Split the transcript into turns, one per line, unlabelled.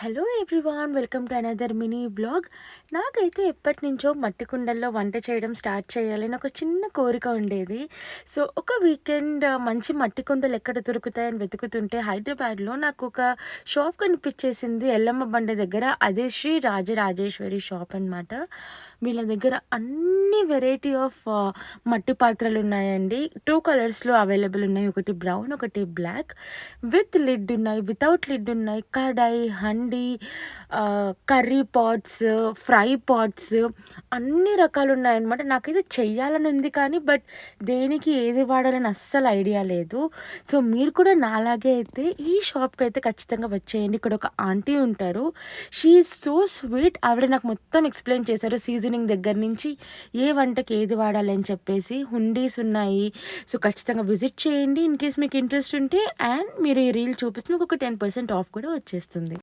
Hello everyone, welcome to another mini blog. నాకైతే ఎప్పటి నుంచో మట్టి కుండల్లో వంట చేయడం స్టార్ట్ చేయాలని ఒక చిన్న కోరిక ఉండేది. సో ఒక వీకెండ్ మంచి మట్టి కుండలు ఎక్కడ దొరుకుతాయని వెతుకుతుంటే హైదరాబాద్లో నాకు ఒక షాప్ కనిపించేసింది, ఎల్లమ్మ బండ దగ్గర. అదే శ్రీ రాజరాజేశ్వరి షాప్ అనమాట. వీళ్ళ దగ్గర అన్ని వెరైటీ ఆఫ్ మట్టి పాత్రలు ఉన్నాయండి. 2 కలర్స్లో అవైలబుల్ ఉన్నాయి. ఒకటి బ్రౌన్, ఒకటి బ్లాక్. విత్ లిడ్ ఉన్నాయి, వితౌట్ లిడ్ ఉన్నాయి. Kadai, handi, curry pots, fry pots, అన్ని రకాలు ఉన్నాయన్నమాట. నాకైతే చెయ్యాలని ఉంది కానీ దేనికి ఏది వాడాలని అస్సలు ఐడియా లేదు. సో మీరు కూడా నాలాగే అయితే ఈ షాప్కి అయితే ఖచ్చితంగా వచ్చేయండి. ఇక్కడ ఒక ఆంటీ ఉంటారు, షీ ఈజ్ సో స్వీట్. ఆవిడ నాకు మొత్తం ఎక్స్ప్లెయిన్ చేశారు, సీజనింగ్ దగ్గర నుంచి ఏ వంటకి ఏది వాడాలి అని చెప్పేసి. హుండీస్ ఉన్నాయి. సో ఖచ్చితంగా విజిట్ చేయండి ఇన్ కేస్ మీకు ఇంట్రెస్ట్ ఉంటే. అండ్ మీరు ఈ రీల్ చూపిస్తే మీకు ఒక 10% ఆఫ్ కూడా వచ్చేస్తుంది.